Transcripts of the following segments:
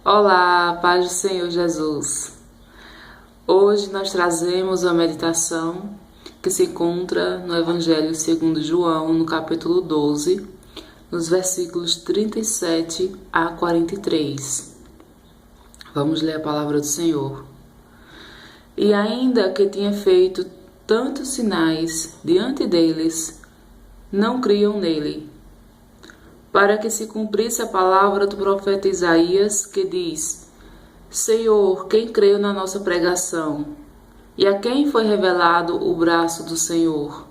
Olá, paz do Senhor Jesus. Hoje nós trazemos a meditação que se encontra no Evangelho segundo João, no capítulo 12, nos versículos 37 a 43. Vamos ler a palavra do Senhor. E ainda que tinha feito tantos sinais diante deles, não criam nele, para que se cumprisse a palavra do profeta Isaías, que diz: Senhor, quem creu na nossa pregação? E a quem foi revelado o braço do Senhor?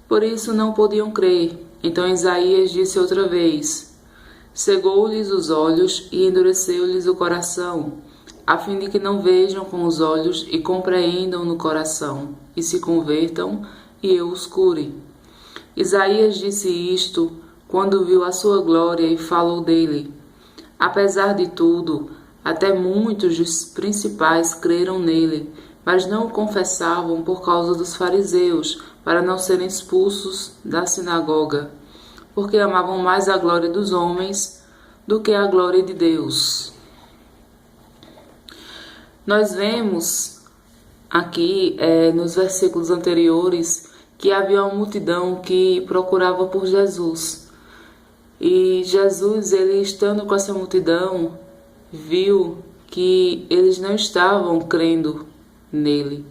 Por isso não podiam crer. Então Isaías disse outra vez: cegou-lhes os olhos e endureceu-lhes o coração, a fim de que não vejam com os olhos e compreendam no coração, e se convertam, e eu os cure. Isaías disse isto quando viu a sua glória e falou dele. Apesar de tudo, até muitos dos principais creram nele, mas não o confessavam por causa dos fariseus, para não serem expulsos da sinagoga, porque amavam mais a glória dos homens do que a glória de Deus. Nós vemos aqui, nos versículos anteriores, que havia uma multidão que procurava por Jesus. E Jesus, ele estando com essa multidão, viu que eles não estavam crendo nele,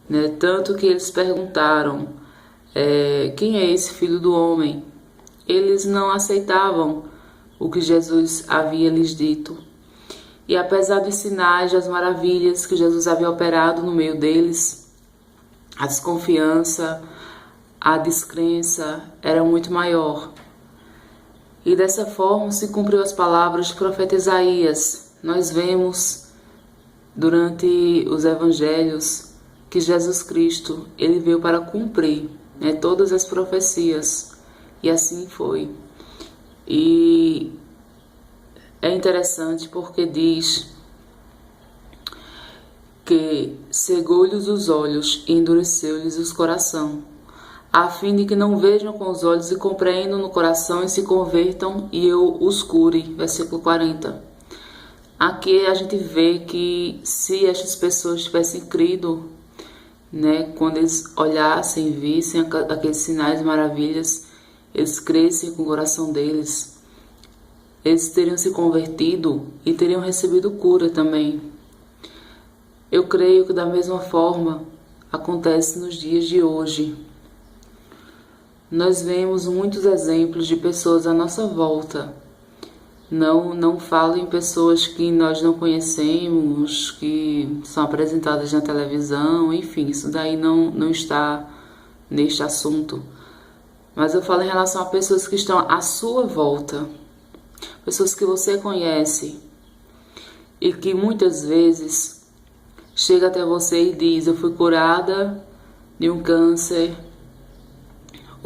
né? Tanto que eles perguntaram, quem é esse filho do homem? Eles não aceitavam o que Jesus havia lhes dito. E apesar dos sinais, das maravilhas que Jesus havia operado no meio deles, a desconfiança, a descrença era muito maior. E dessa forma se cumpriu as palavras do profeta Isaías. Nós vemos durante os evangelhos que Jesus Cristo, ele veio para cumprir, né, todas as profecias. E assim foi. E é interessante porque diz que cegou-lhes os olhos e endureceu-lhes o coração, a fim de que não vejam com os olhos e compreendam no coração e se convertam e eu os cure. Versículo 40. Aqui a gente vê que se estas pessoas tivessem crido, né, quando eles olhassem, vissem aqueles sinais e maravilhas, eles crescem com o coração deles, eles teriam se convertido e teriam recebido cura também. Eu creio que da mesma forma acontece nos dias de hoje. Nós vemos muitos exemplos de pessoas à nossa volta. Não falo em pessoas que nós não conhecemos, que são apresentadas na televisão, enfim, isso daí não está neste assunto. Mas eu falo em relação a pessoas que estão à sua volta, pessoas que você conhece e que muitas vezes chega até você e diz: eu fui curada de um câncer,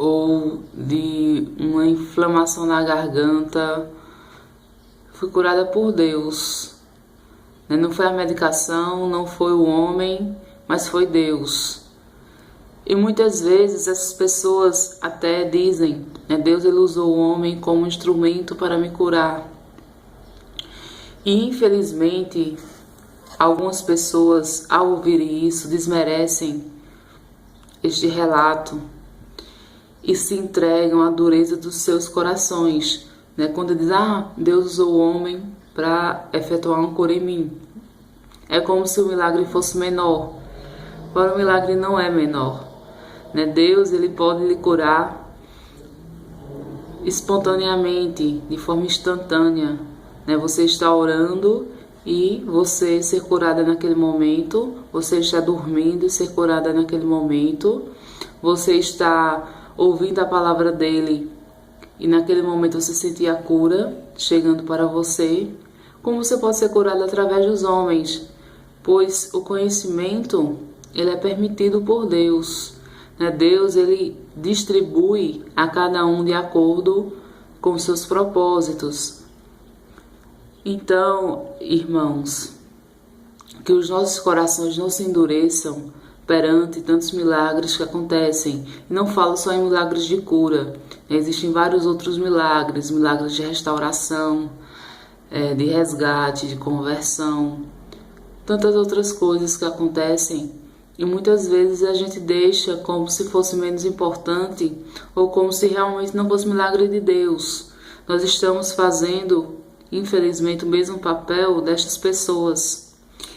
ou de uma inflamação na garganta, fui curada por Deus. Não foi a medicação, não foi o homem, mas foi Deus. E muitas vezes essas pessoas até dizem, Deus, ele usou o homem como instrumento para me curar. E infelizmente, algumas pessoas, ao ouvirem isso, desmerecem este relato e se entregam à dureza dos seus corações, né? Quando diz: Deus usou o homem para efetuar uma cura em mim. É como se o milagre fosse menor. Porém, o milagre não é menor, né? Deus, ele pode lhe curar espontaneamente, de forma instantânea, né? Você está orando e você ser curada naquele momento, você está dormindo e ser curada naquele momento, você está ouvindo a palavra dele e naquele momento você sentir a cura chegando para você. Como você pode ser curado através dos homens? Pois o conhecimento, ele é permitido por Deus, né? Deus, ele distribui a cada um de acordo com seus propósitos. Então, irmãos, que os nossos corações não se endureçam perante tantos milagres que acontecem. E não falo só em milagres de cura. Existem vários outros milagres, milagres de restauração, de resgate, de conversão, tantas outras coisas que acontecem e muitas vezes a gente deixa como se fosse menos importante ou como se realmente não fosse milagre de Deus. Nós estamos fazendo, infelizmente, o mesmo papel destas pessoas.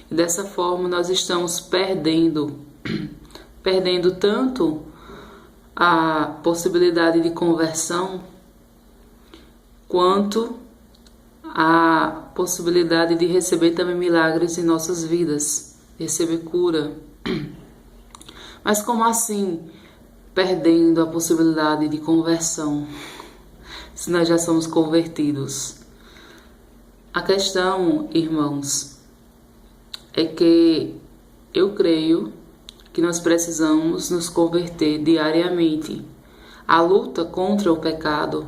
E dessa forma nós estamos perdendo tanto a possibilidade de conversão, quanto a possibilidade de receber também milagres em nossas vidas, receber cura. Mas como assim perdendo a possibilidade de conversão, se nós já somos convertidos? A questão, irmãos, é que eu creio que nós precisamos nos converter diariamente. A luta contra o pecado,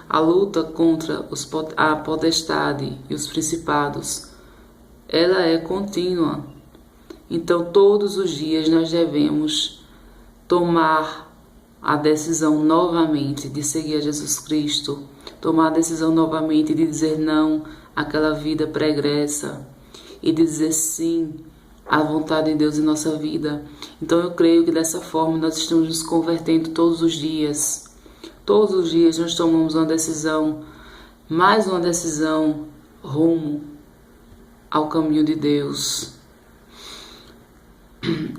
a luta contra a potestade e os principados, ela é contínua. Então, todos os dias nós devemos tomar a decisão novamente de seguir a Jesus Cristo, tomar a decisão novamente de dizer não àquela vida pregressa e dizer sim à vontade de Deus em nossa vida. Então, eu creio que dessa forma nós estamos nos convertendo todos os dias. Todos os dias nós tomamos uma decisão, mais uma decisão rumo ao caminho de Deus.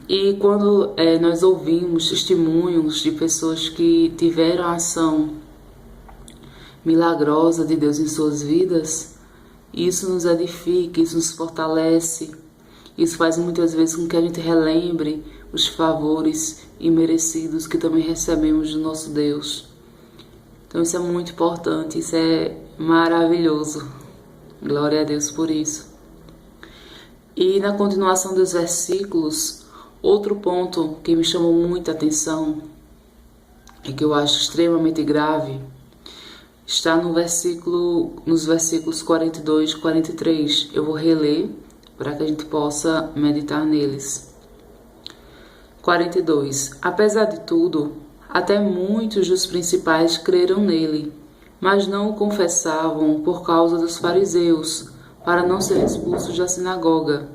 E quando nós ouvimos testemunhos de pessoas que tiveram a ação milagrosa de Deus em suas vidas, isso nos edifica, isso nos fortalece, isso faz muitas vezes com que a gente relembre os favores imerecidos que também recebemos do nosso Deus. Então isso é muito importante, isso é maravilhoso. Glória a Deus por isso. E na continuação dos versículos, outro ponto que me chamou muita atenção e que eu acho extremamente grave está nos versículos 42 e 43. Eu vou reler para que a gente possa meditar neles. 42. Apesar de tudo, até muitos dos principais creram nele, mas não o confessavam por causa dos fariseus, para não serem expulsos da sinagoga,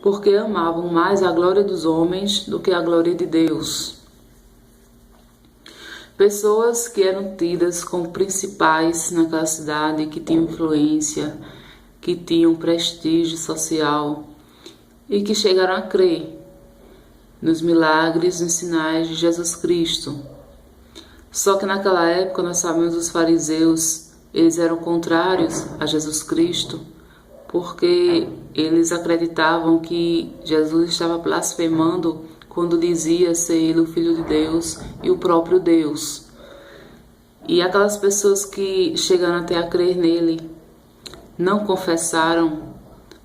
porque amavam mais a glória dos homens do que a glória de Deus. Pessoas que eram tidas como principais naquela cidade, que tinham influência, que tinham prestígio social e que chegaram a crer nos milagres, nos sinais de Jesus Cristo. Só que naquela época nós sabemos os fariseus, eles eram contrários a Jesus Cristo, porque eles acreditavam que Jesus estava blasfemando quando dizia ser ele o Filho de Deus e o próprio Deus. E aquelas pessoas que chegaram até a crer nele não confessaram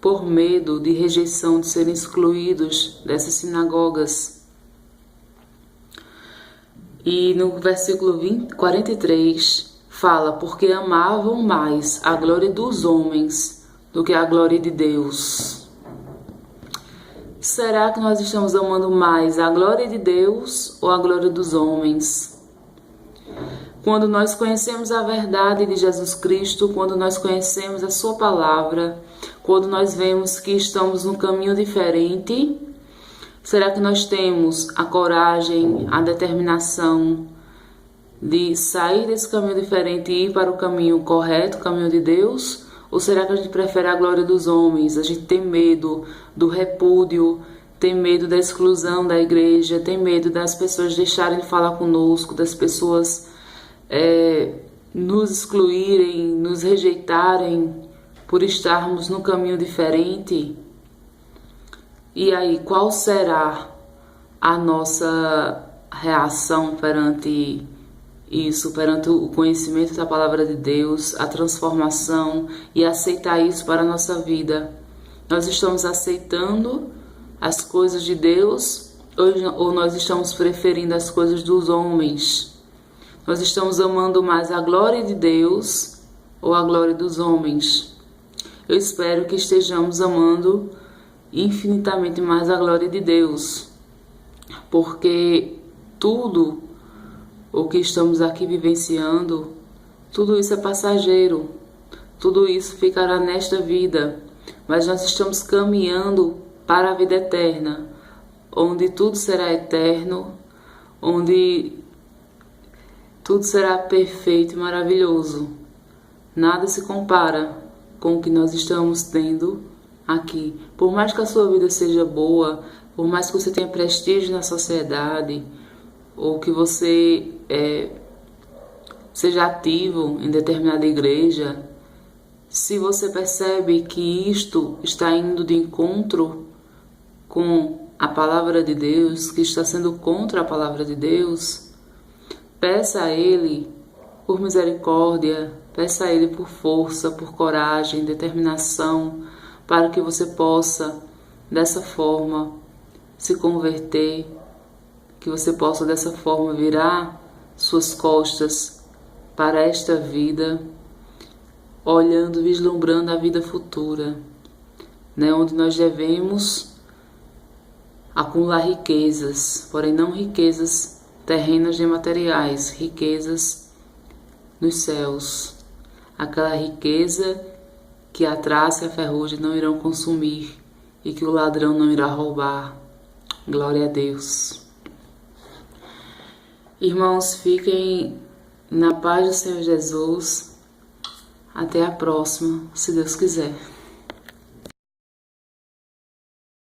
por medo de rejeição, de serem excluídos dessas sinagogas. E no versículo 43 fala, porque amavam mais a glória dos homens do que a glória de Deus. Será que nós estamos amando mais a glória de Deus ou a glória dos homens? Quando nós conhecemos a verdade de Jesus Cristo, quando nós conhecemos a sua palavra, quando nós vemos que estamos num caminho diferente, será que nós temos a coragem, a determinação de sair desse caminho diferente e ir para o caminho correto, o caminho de Deus? Ou será que a gente prefere a glória dos homens? A gente tem medo do repúdio, tem medo da exclusão da igreja, tem medo das pessoas deixarem de falar conosco, das pessoas nos excluírem, nos rejeitarem por estarmos no caminho diferente. E aí, qual será a nossa reação perante isso, perante o conhecimento da palavra de Deus, a transformação e aceitar isso para a nossa vida? Nós estamos aceitando as coisas de Deus ou nós estamos preferindo as coisas dos homens? Nós estamos amando mais a glória de Deus ou a glória dos homens? Eu espero que estejamos amando infinitamente mais a glória de Deus, porque tudo o que estamos aqui vivenciando, tudo isso é passageiro, tudo isso ficará nesta vida, mas nós estamos caminhando para a vida eterna, onde tudo será eterno, onde tudo será perfeito e maravilhoso. Nada se compara com o que nós estamos tendo aqui. Por mais que a sua vida seja boa, por mais que você tenha prestígio na sociedade, ou que você seja ativo em determinada igreja, se você percebe que isto está indo de encontro com a palavra de Deus, que está sendo contra a palavra de Deus, peça a Ele por misericórdia, peça a Ele por força, por coragem, determinação, para que você possa, dessa forma, se converter, que você possa, dessa forma, virar suas costas para esta vida, olhando, vislumbrando a vida futura, né, onde nós devemos acumular riquezas, porém não riquezas terrenas nem materiais, riquezas nos céus. Aquela riqueza que a traça e a ferrugem não irão consumir e que o ladrão não irá roubar. Glória a Deus. Irmãos, fiquem na paz do Senhor Jesus. Até a próxima, se Deus quiser.